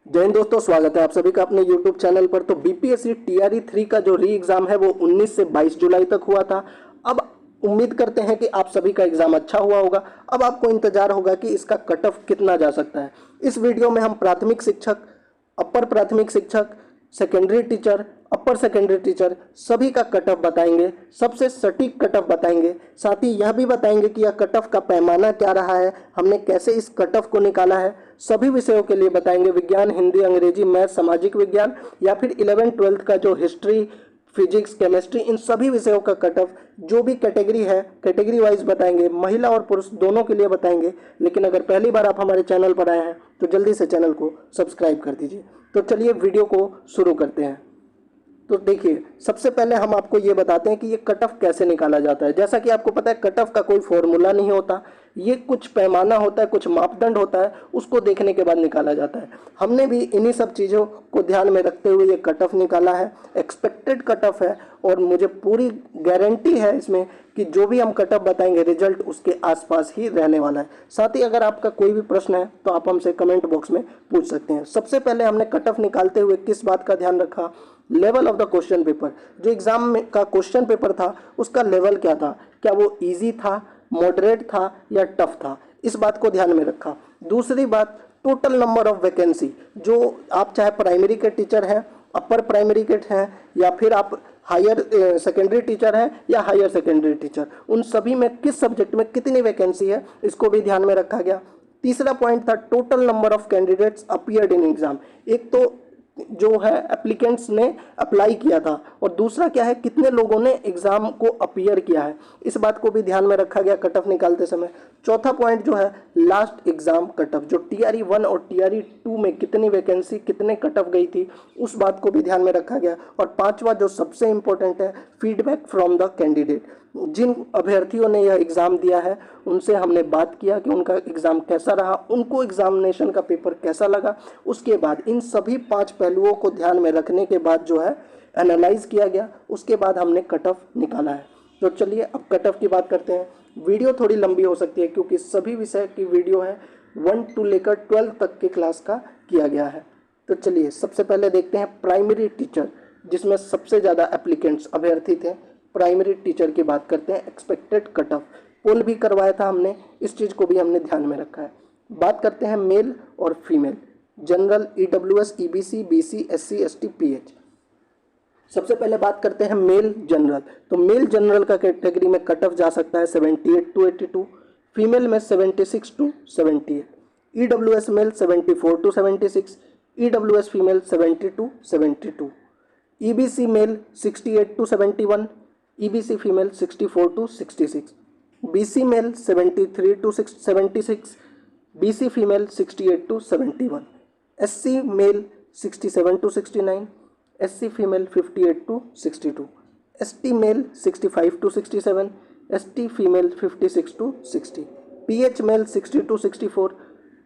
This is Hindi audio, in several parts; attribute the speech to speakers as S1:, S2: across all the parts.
S1: जय हिंद दोस्तों, स्वागत है आप सभी का अपने YouTube चैनल पर। तो बीपीएससी टीआरई 3 का जो री एग्ज़ाम है वो 19 से 22 जुलाई तक हुआ था। अब उम्मीद करते हैं कि आप सभी का एग्ज़ाम अच्छा हुआ होगा। अब आपको इंतजार होगा कि इसका कट ऑफ कितना जा सकता है। इस वीडियो में हम प्राथमिक शिक्षक, अपर प्राथमिक शिक्षक, सेकेंडरी टीचर, अपर सेकेंडरी टीचर सभी का कट ऑफ बताएंगे, सबसे सटीक कट ऑफ बताएंगे। साथ ही यह भी बताएंगे कि यह कट ऑफ का पैमाना क्या रहा है, हमने कैसे इस कट ऑफ को निकाला है। सभी विषयों के लिए बताएंगे, विज्ञान, हिंदी, अंग्रेजी, मैथ, सामाजिक विज्ञान या फिर 11th-12th का जो हिस्ट्री, फिजिक्स, केमिस्ट्री, इन सभी विषयों का कट ऑफ जो भी कैटेगरी है कैटेगरी वाइज बताएंगे। महिला और पुरुष दोनों के लिए बताएंगे। लेकिन अगर पहली बार आप हमारे चैनल पर आए हैं तो जल्दी से चैनल को सब्सक्राइब कर दीजिए। तो चलिए वीडियो को शुरू करते हैं। तो देखिए, सबसे पहले हम आपको ये बताते हैं कि ये कट ऑफ कैसे निकाला जाता है। जैसा कि आपको पता है, कट ऑफ का कोई फॉर्मूला नहीं होता, ये कुछ पैमाना होता है, कुछ मापदंड होता है, उसको देखने के बाद निकाला जाता है। हमने भी इन्हीं सब चीज़ों को ध्यान में रखते हुए ये कट ऑफ निकाला है। एक्सपेक्टेड कट ऑफ है और मुझे पूरी गारंटी है इसमें कि जो भी हम कट ऑफ बताएंगे रिजल्ट उसके आसपास ही रहने वाला है। साथ ही अगर आपका कोई भी प्रश्न है तो आप हमसे कमेंट बॉक्स में पूछ सकते हैं। सबसे पहले हमने कट ऑफ निकालते हुए किस बात का ध्यान रखा? Level of the question paper. जो एग्जाम में का क्वेश्चन पेपर था उसका लेवल क्या था, क्या वो इजी था, मॉडरेट था या टफ था, इस बात को ध्यान में रखा। दूसरी बात, टोटल नंबर ऑफ वैकेंसी। जो आप चाहे प्राइमरी के टीचर हैं, अपर प्राइमरी के हैं या फिर आप हायर सेकेंडरी टीचर हैं या हायर सेकेंडरी टीचर, उन सभी में किस सब्जेक्ट में कितनी वैकेंसी है, इसको भी ध्यान में रखा गया। तीसरा पॉइंट था total number of candidates appeared in exam. एक तो जो है एप्लीकेंट्स ने अप्लाई किया था और दूसरा क्या है, कितने लोगों ने एग्जाम को अपीयर किया है, इस बात को भी ध्यान में रखा गया कट ऑफ निकालते समय। चौथा पॉइंट जो है लास्ट एग्जाम कट ऑफ, जो टीआरई 1 और टीआरई 2 में कितनी वैकेंसी कितने कट ऑफ गई थी, उस बात को भी ध्यान में रखा गया। और पांचवा जो सबसे इंपॉर्टेंट है, फीडबैक फ्रॉम द कैंडिडेट। जिन अभ्यर्थियों ने यह एग्ज़ाम दिया है उनसे हमने बात किया कि उनका एग्ज़ाम कैसा रहा, उनको एग्जामिनेशन का पेपर कैसा लगा। उसके बाद इन सभी 5 पहलुओं को ध्यान में रखने के बाद जो है एनालाइज किया गया, उसके बाद हमने कट ऑफ निकाला है। तो चलिए अब कट ऑफ की बात करते हैं। वीडियो थोड़ी लंबी हो सकती है क्योंकि सभी विषय की वीडियो है 1 to लेकर 12 तक के क्लास का किया गया है। तो चलिए सबसे पहले देखते हैं प्राइमरी टीचर, जिसमें सबसे ज़्यादा एप्लीकेंट्स अभ्यर्थी थे। प्राइमरी टीचर की बात करते हैं। एक्सपेक्टेड कट ऑफ पोल भी करवाया था हमने, इस चीज़ को भी हमने ध्यान में रखा है। बात करते हैं मेल और female, general, EWS, EBC, BC, SC, ST, pH. सबसे पहले बात करते हैं मेल जनरल। तो मेल जनरल का कैटेगरी में कट ऑफ जा सकता है 78 to 82, फीमेल में 76 to 78, EWS male 74 to 76, EWS female 70 to 72, EBC male 68 to 71, EBC female 64 to 66, BC male 73 to 76, BC female 68 to 71, SC male 67 to 69, SC female 58 to 62, ST male 65 to 67, ST female 56 to 60, PH male 60 to 64,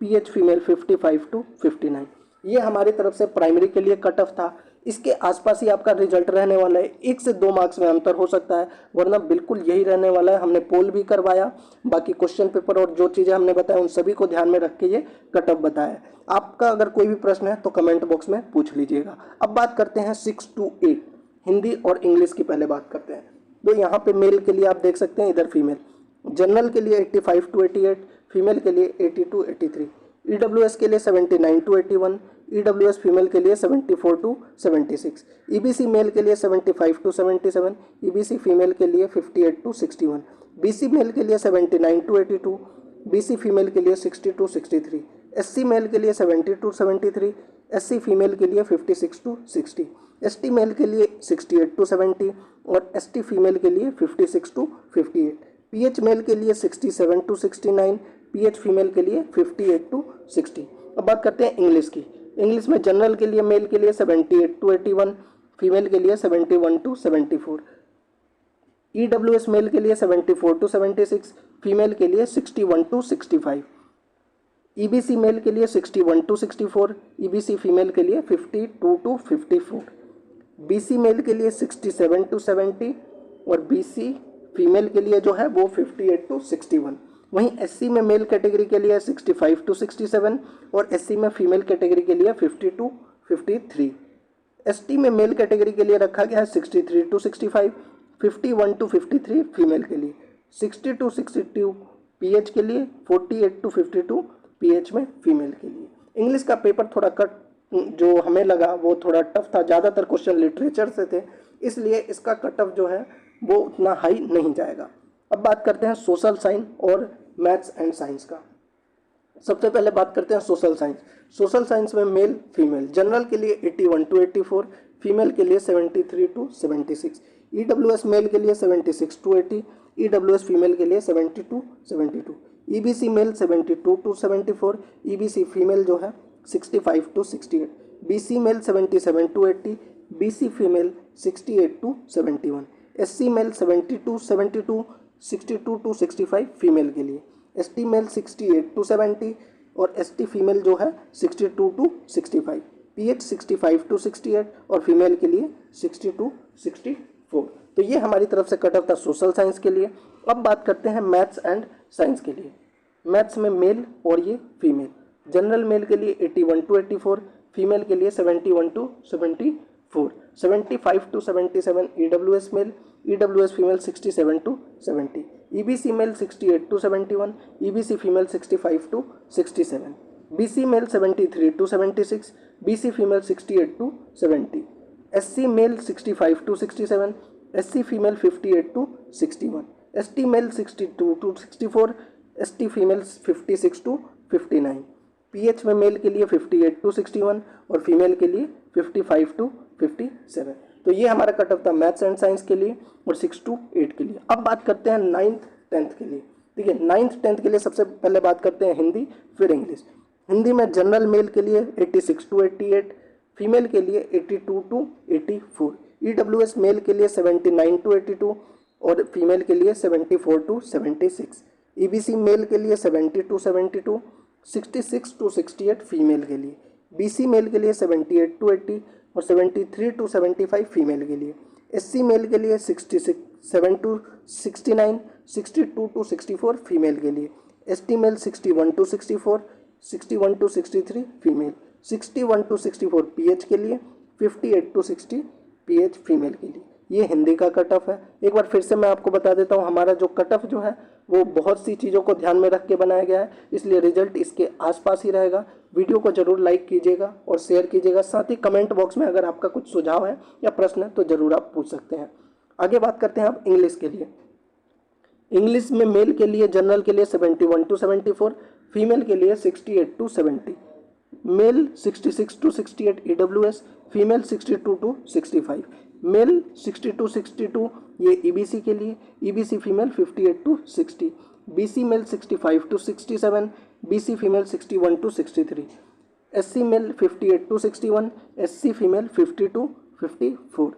S1: PH female 55 to 59। ये हमारी तरफ से प्राइमरी के लिए कट ऑफ था। इसके आसपास ही आपका रिजल्ट रहने वाला है। 1 से 2 मार्क्स में अंतर हो सकता है, वरना बिल्कुल यही रहने वाला है। हमने पोल भी करवाया, बाकी क्वेश्चन पेपर और जो चीज़ें हमने बताया उन सभी को ध्यान में रख के ये कट ऑफ बताया है। आपका अगर कोई भी प्रश्न है तो कमेंट बॉक्स में पूछ लीजिएगा। अब बात करते हैं 6 to 8, हिंदी और इंग्लिश की पहले बात करते हैं। तो यहाँ पे मेल के लिए आप देख सकते हैं, इधर फीमेल। जनरल के लिए 85 to 88, फीमेल के लिए 80 to 83, ईडब्ल्यूएस के लिए 79 to 81, ईडब्ल्यूएस फीमेल के लिए 74 to 76, ईबीसी मेल के लिए 75 to 77, ईबीसी फीमेल के लिए 58 to 61, बीसी मेल के लिए 79 to 82, बीसी फीमेल के लिए 60 to 63, एससी मेल के लिए 70 to 73, एससी फीमेल के लिए 56 to 60, एसटी मेल के लिए 68 to 70 और एसटी फीमेल के लिए 56 to 58, पीएच मेल के लिए 67 to 69, पीएच फीमेल के लिए 58 to 60। अब बात करते हैं इंग्लिश की। इंग्लिश में जनरल के लिए मेल के लिए 78 to 81, फीमेल के लिए 71 to 74, ईडब्ल्यूएस मेल के लिए 74 to 76, फीमेल के लिए 61 to 65, ईबीसी मेल के लिए 61 to 64, ईबीसी फीमेल के लिए 52 to 54, बीसी मेल के लिए 67 to 70 और बीसी फीमेल के लिए जो है वो 58 to 61। वहीं एससी में मेल कैटेगरी के लिए 65 to 67 और एससी में फीमेल कैटेगरी के लिए 50 to 53। एसटी में मेल कैटेगरी के लिए रखा गया है 63 to 65, 51 to 53 फीमेल के लिए, 60 to 62 पीएच के लिए, 48 to 52 पीएच में फीमेल के लिए। इंग्लिश का पेपर थोड़ा कट जो हमें लगा वो थोड़ा टफ था, ज़्यादातर क्वेश्चन लिटरेचर से थे, इसलिए इसका कट ऑफ जो है वो उतना हाई नहीं जाएगा। अब बात करते हैं सोशल साइंस और मैथ्स एंड साइंस का। सबसे पहले बात करते हैं सोशल साइंस। सोशल साइंस में मेल फीमेल, जनरल के लिए 81 to 84, फीमेल के लिए 73 to 76, ईडब्ल्यूएस मेल के लिए 76 to 80, ईडब्ल्यूएस फीमेल के लिए 70 to 72, EBC male 72 to 74, EBC female जो है 65 to 68, BC male 77 to 80, BC female 68 to 71, SC male 70 to 72, 62 to 65 female के लिए, एसटी मेल 68 to 70 और एसटी फीमेल जो है 62 to 65, पीएच 65 to 68 और फीमेल के लिए 60 to 64। तो ये हमारी तरफ से कट ऑफ था सोशल साइंस के लिए। अब बात करते हैं मैथ्स एंड साइंस के लिए। मैथ्स में मेल और ये फीमेल, जनरल मेल के लिए 81 to 84, फीमेल के लिए 71 to 74, 75 to 77 EWS male, EWS female 67 to 70, EBC male 68 to 71, EBC female 65 to 67, BC male 73 to 76, BC female 68 to 70, SC male 65 to 67, SC female 58 to 61, ST male 62 to 64, ST female 56 to 59, PH में मेल के लिए 58 to 61 और फीमेल के लिए 55 to 57। तो ये हमारा कट ऑफ था मैथ्स एंड साइंस के लिए और 6 to 8 के लिए। अब बात करते हैं 9th 10th के लिए। ठीक है, 9th 10th के लिए सबसे पहले बात करते हैं हिंदी, फिर इंग्लिश। हिंदी में जनरल मेल के लिए 86 to 88, फीमेल के लिए 82 to 84, ईडब्ल्यूएस मेल के लिए 79 to 82 और फीमेल के लिए 74 to 76, ईबीसी मेल के लिए 70 to 72, 66 to 68 फीमेल के लिए, बीसी मेल के लिए 78 to 80 और 73 to 75 फीमेल के लिए, एससी मेल के लिए 67 to 69, 62 to 64 फीमेल के लिए, ST male 61 to 64, 61 to 63 female, 61 to 64 PH के लिए, 58 to 60 पीएच फीमेल के लिए। ये हिंदी का कट ऑफ है। एक बार फिर से मैं आपको बता देता हूँ, हमारा जो कट ऑफ जो है वो बहुत सी चीज़ों को ध्यान में रख के बनाया गया है, इसलिए रिजल्ट इसके आसपास ही रहेगा। वीडियो को जरूर लाइक कीजिएगा और शेयर कीजिएगा। साथ ही कमेंट बॉक्स में अगर आपका कुछ सुझाव है या प्रश्न है तो ज़रूर आप पूछ सकते हैं। आगे बात करते हैं अब इंग्लिश के लिए। इंग्लिश में मेल के लिए जनरल के लिए 71 to 74, फीमेल के लिए 68 to 70, male 66 to 68 EWS, female 62 to 65, male 60 to 62 ये ईबीसी के लिए, EBC female 58 to 60, BC male 65 to 67, BC female 61 to 63, SC male 58 to 61, SC female 50 to 54।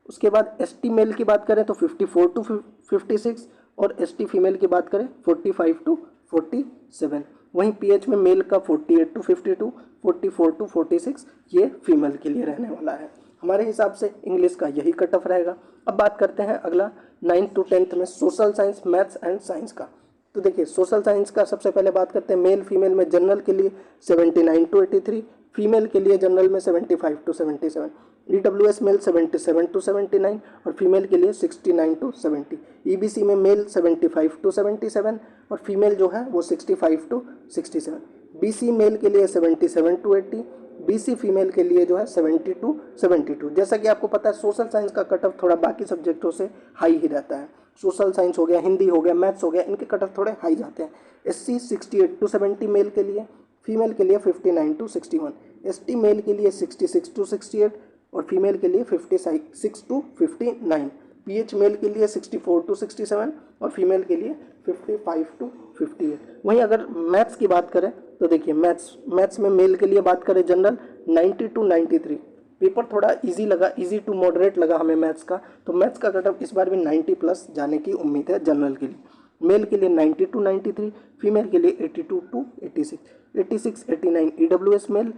S1: उसके बाद एसटी मेल की बात करें तो 54 to 56 और एसटी फीमेल की बात करें 45 to 47। वहीं पीएच में मेल का 48 to 52, 44 to 46 ये फीमेल के लिए रहने वाला है। हमारे हिसाब से इंग्लिश का यही कट ऑफ रहेगा। अब बात करते हैं अगला 9th to 10th में social science, maths and science का। तो देखिए सोशल साइंस का सबसे पहले बात करते हैं मेल फीमेल में जनरल के लिए 79 to 83, फीमेल के लिए जनरल में 75 to 77, ईडब्ल्यूएस मेल 77 to 79 और फीमेल के लिए 69 to 70, ईबीसी में मेल 75 to 77 और फीमेल जो है वो 65 to 67, बीसी मेल के लिए 77 to 80, बीसी फीमेल के लिए जो है 70 to 72। जैसा कि आपको पता है सोशल साइंस का कट ऑफ थोड़ा बाकी सब्जेक्टों से हाई ही रहता है। सोशल साइंस हो गया, हिंदी हो गया, मैथ्स हो गया, इनके कट ऑफ थोड़े हाई जाते हैं। एससी 68 to 70 मेल के लिए, फीमेल के लिए 59 to 61, एसटी मेल के लिए 66 to 68 और फीमेल के लिए 56 to 59, पीएच मेल के लिए 64 to 67 और फीमेल के लिए 55 to 58। वहीं अगर मैथ्स की बात करें तो देखिए मैथ्स में मेल के लिए बात करें जनरल 90 to 93। पेपर थोड़ा इजी लगा, इजी टू मॉडरेट लगा हमें मैथ्स का, तो मैथ्स का कट ऑफ इस बार भी 90 प्लस जाने की उम्मीद है जनरल के लिए। मेल के लिए 90 to 93, फीमेल के लिए 82 to 86, 86 89 EWS male,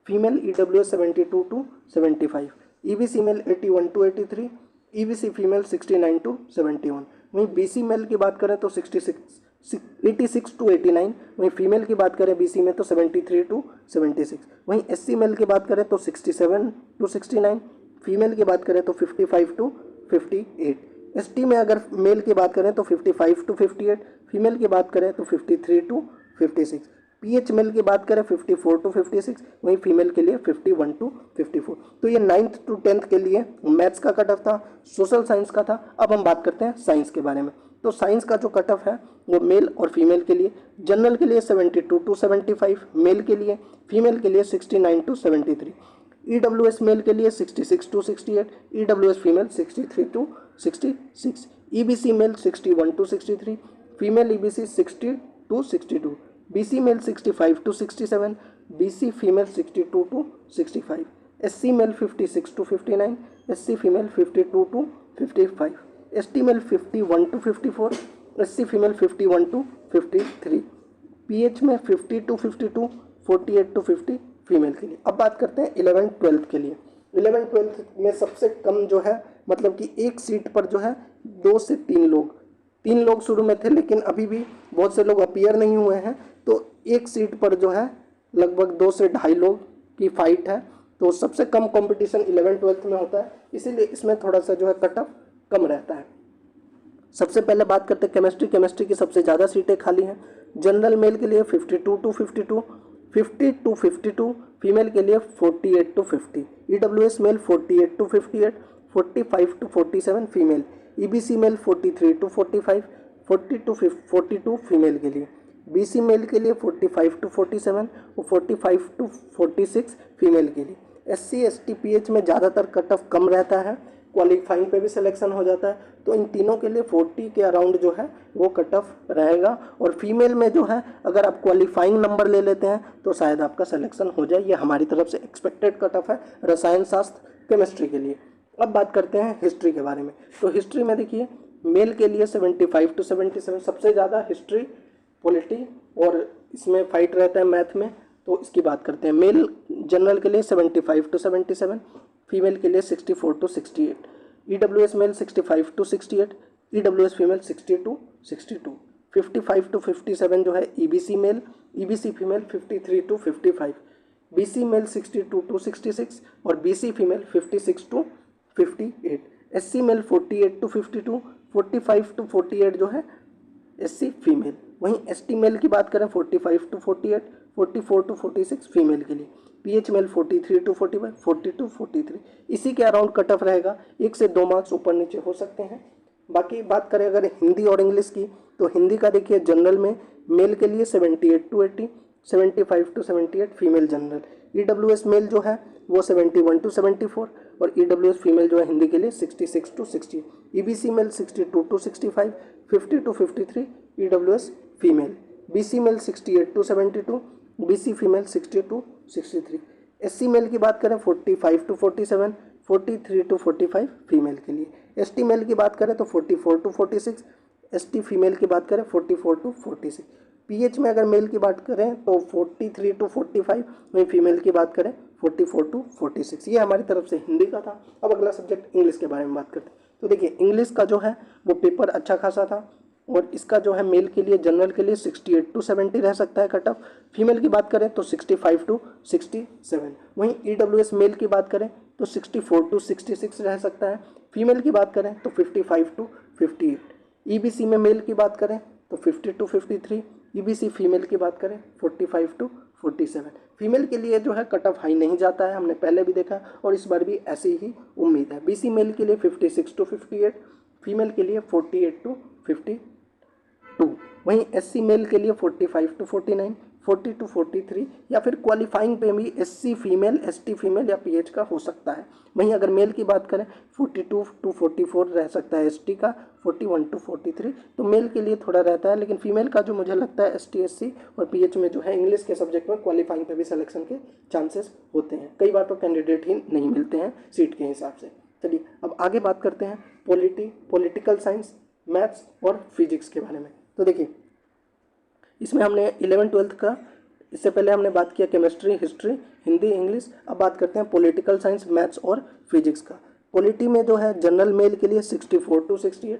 S1: female EWS 72 to 75, EBC male 81 to 83, EBC female 69 to 71। वहीं बीसी मेल की बात करें तो 66 86 टू 89। वहीं फीमेल की बात करें बीसी में तो 73 टू 76। वहीं एससी मेल की बात करें तो 67 टू 69। फीमेल की बात करें तो 55 टू 58। एसटी में अगर मेल की बात करें तो 55 टू 58। फीमेल की बात करें तो 53 टू 56। पीएच मेल की बात करें 54 टू 56। वहीं फीमेल के लिए 51 टू 54। तो ये 9th टू 10th के लिए मैथ्स का कट ऑफ था, सोशल साइंस का था। अब हम बात करते हैं साइंस के बारे में। तो साइंस का जो कट ऑफ है वो मेल और फीमेल के लिए, जनरल के लिए 72 टू 75 मेल के लिए, फीमेल के लिए 69 टू 73। ईडब्ल्यूएस मेल के लिए 66 to 68, EWS female 63 to 66, EBC male 61 to 63, female EBC 60 to 62, BC male 65 to 67, BC female 62 to 65, SC male 56 to 59, SC female 52 to 55, ST male 51 to 54, SC female 51 to 53, PH में 50 टू 52, 48 टू 50 फीमेल के लिए। अब बात करते हैं 11th-12th के लिए। 11th-12th में सबसे कम जो है मतलब कि एक सीट पर जो है 2 से 3 लोग शुरू में थे, लेकिन अभी भी बहुत से लोग अपीयर नहीं हुए हैं। तो एक सीट पर जो है लगभग 2 से 2.5 लोग की फाइट है। तो सबसे कम कंपटीशन 11th-12th में होता है, इसीलिए इसमें थोड़ा सा जो है कट ऑफ कम रहता है। सबसे पहले बात करते हैं केमिस्ट्री। केमिस्ट्री की सबसे ज़्यादा सीटें खाली हैं। जनरल मेल के लिए 52 टू 52, 50 टू 52, फीमेल के लिए 48 to 50, EWS male 48 to 58, 45 to 47 female, EBC male 43 to 45, 40 to 42 female के लिए, बीसी मेल के लिए 45 टू 47 और 45 टू 46 फीमेल के लिए। एससी एसटी पीएच में ज़्यादातर कट ऑफ कम रहता है, क्वालिफाइंग पे भी सिलेक्शन हो जाता है। तो इन तीनों के लिए 40 के अराउंड जो है वो कट ऑफ रहेगा। और फीमेल में जो है अगर आप क्वालिफाइंग नंबर ले लेते हैं तो शायद आपका सिलेक्शन हो जाए। ये हमारी तरफ से एक्सपेक्टेड कट ऑफ है रसायन शास्त्र केमिस्ट्री के लिए। अब बात करते हैं हिस्ट्री के बारे में। तो हिस्ट्री में देखिए मेल के लिए 75 टू 77, सबसे ज़्यादा हिस्ट्री, पॉलिटी और इसमें फाइट रहता है मैथ में। तो इसकी बात करते हैं। मेल जनरल के लिए 75 टू 77, फीमेल के लिए 64 to 68, EWS male 65 to 68, EWS female 60 to 62, 55 to 57 जो है EBC male, EBC female 53 to 55, BC male 62 to 66 और BC female 56 to 58, SC male 48 to 52, 45 to 48 जो है एससी फीमेल। वहीं एसटी मेल की बात करें 45 टू 48, 44 टू 46 फीमेल के लिए, पीएच मेल 43 टू 45, 40 टू 43। इसी के अराउंड कट ऑफ रहेगा, 1 से 2 मार्क्स ऊपर नीचे हो सकते हैं। बाकी बात करें अगर हिंदी और इंग्लिश की, तो हिंदी का देखिए जनरल में मेल के लिए 78 to 80, 75 to 78 female general, EWS male जो है वो 71 टू 74 और ईडब्ल्यूएस फीमेल जो है हिंदी के लिए 66 to 60, EBC male 62 to 65, 50 to 53 EWS female, BC male 68 to 72, BC female 60 to 63, SC male की बात करें 45 टू 47, 43 टू 45 फीमेल के लिए, एसटी मेल की बात करें तो 44 टू 46, एसटी फीमेल की बात करें 44 टू 46, पीएच में अगर मेल की बात करें तो 43 टू 45, वहीं फीमेल की बात करें 44 टू 46। ये हमारी तरफ से हिंदी का था। अब अगला सब्जेक्ट इंग्लिश के बारे में बात करते हैं। तो देखिए इंग्लिश का जो है वो पेपर अच्छा खासा था और इसका जो है मेल के लिए जनरल के लिए 68 टू 70 रह सकता है कट ऑफ। फीमेल की बात करें तो 65 टू 67। वहीं ईडब्ल्यूएस मेल की बात करें तो 64 टू 66 रह सकता है। फीमेल की बात करें तो 55 टू 58। ईबीसी में मेल की बात करें तो 50 टू 53। ईबीसी फीमेल की बात करें 45 टू 47। फीमेल के लिए जो है कट ऑफ हाई नहीं जाता है, हमने पहले भी देखा और इस बार भी ऐसी ही उम्मीद है। बीसी मेल के लिए 56 टू 58, फीमेल के लिए 48 टू 52। वहीं एससी मेल के लिए 45 टू 49, 40 टू 43 या फिर क्वालिफाइंग पे भी एससी फीमेल, एसटी फीमेल या पीएच का हो सकता है। वहीं अगर मेल की बात करें 42 टू 44 रह सकता है एसटी का, 41 टू 43 तो मेल के लिए थोड़ा रहता है। लेकिन फीमेल का जो मुझे लगता है एसटी, एससी और पीएच में जो है इंग्लिश के सब्जेक्ट में क्वालिफाइंग पे भी सिलेक्शन के चांसेस होते हैं। कई बार तो कैंडिडेट ही नहीं मिलते हैं सीट के हिसाब से। चलिए अब आगे बात करते हैं पॉलिटिकल साइंस, मैथ्स और फिजिक्स के बारे में। तो देखिए इसमें हमने 11th-12th का, इससे पहले हमने बात किया केमिस्ट्री, हिस्ट्री, हिंदी, इंग्लिश। अब बात करते हैं पॉलिटिकल साइंस, मैथ्स और फिजिक्स का। पॉलिटी में जो है जनरल मेल के लिए 64 टू 68,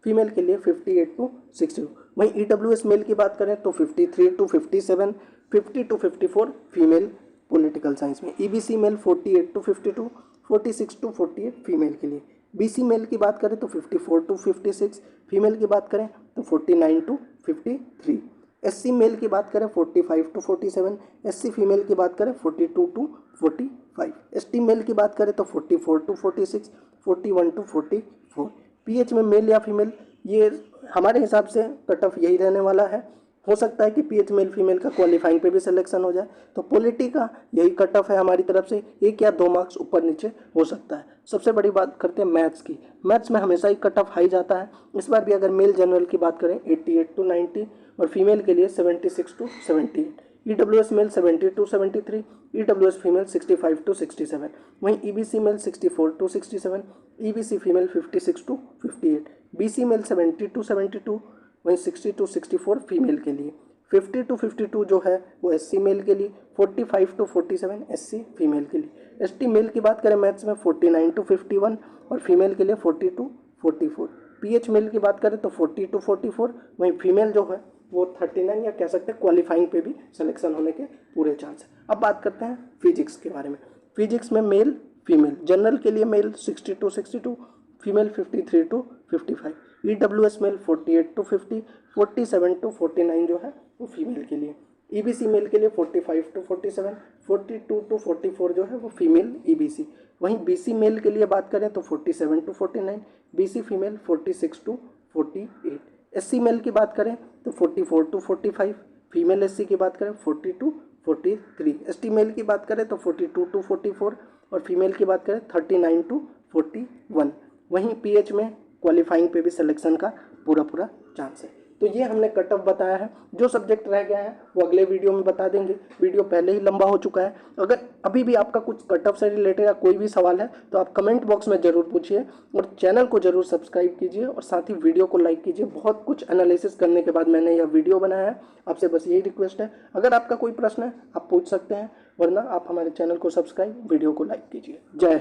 S1: फीमेल के लिए 58 टू 60। वहीं EWS मेल की बात करें तो 53 to 57, 50 to 54 female political science में। EBC male 48 to 52, 46 to 48 female के लिए। BC मेल की बात करें तो 54 टू 56, फीमेल की बात करें तो 49 टू 53। SC मेल की बात करें 45 टू 47, SC फीमेल की बात करें 42 टू 45, ST मेल की बात करें तो 44 टू 46, 41 टू 44। PH में मेल या फीमेल, ये हमारे हिसाब से कट ऑफ यही रहने वाला है। हो सकता है कि PH मेल फीमेल का क्वालिफाइंग पे भी सिलेक्शन हो जाए, तो पॉलिटी का यही कट ऑफ है हमारी तरफ से, 1 या 2 मार्क्स ऊपर नीचे हो सकता है। सबसे बड़ी बात करते हैं मैथ्स की। मैथ्स में हमेशा ही कट ऑफ हाई जाता है। इस बार भी अगर मेल जनरल की बात करें 88 टू 90 और फीमेल के लिए 76 to 78। EWS male 70 to 73, EWS female 65 to 67। वहीं EBC male 64 to 67, EBC female 56 to 58। BC male 70 to 72, वहीं 60 टू 64 फीमेल के लिए। 50 टू 52 जो है वो SC मेल के लिए, 45 टू 47 SC फीमेल के लिए। ST मेल की बात करें मैथ्स में 49 टू 51 और फीमेल के लिए 40 टू 44। PH मेल की बात करें तो 40 टू 44, वहीं फीमेल जो है वो 39 या कह सकते हैं क्वालिफाइंग पे भी सिलेक्शन होने के पूरे चांस है। अब बात करते हैं फिजिक्स के बारे में। फिजिक्स में मेल फीमेल, जनरल के लिए male 60 to 62, female 53 to 55। EWS male 48 to 50, 47 to 49 जो है वो फीमेल के लिए। EBC मेल के लिए 45 टू 47, 42 टू 44 जो है वो फीमेल EBC। वहीं BC मेल के लिए बात करें तो 47 to 49, BC female 46 to 48। SC male की बात करें तो 44 टू 45, फीमेल SC की बात करें 40 टू 43। ST मेल की बात करें तो 42 टू 44 और फीमेल की बात करें 39 टू 41। वहीं PH में क्वालिफाइंग पे भी सिलेक्शन का पूरा चांस है। तो ये हमने कट ऑफ बताया है। जो सब्जेक्ट रह गया है वो अगले वीडियो में बता देंगे, वीडियो पहले ही लंबा हो चुका है। अगर अभी भी आपका कुछ कट ऑफ से रिलेटेड या कोई भी सवाल है तो आप कमेंट बॉक्स में ज़रूर पूछिए और चैनल को ज़रूर सब्सक्राइब कीजिए और साथ ही वीडियो को लाइक कीजिए। बहुत कुछ एनालिसिस करने के बाद मैंने यह वीडियो बनाया है। आपसे बस यही रिक्वेस्ट है, अगर आपका कोई प्रश्न है आप पूछ सकते हैं, वरना आप हमारे चैनल को सब्सक्राइब, वीडियो को लाइक कीजिए। जय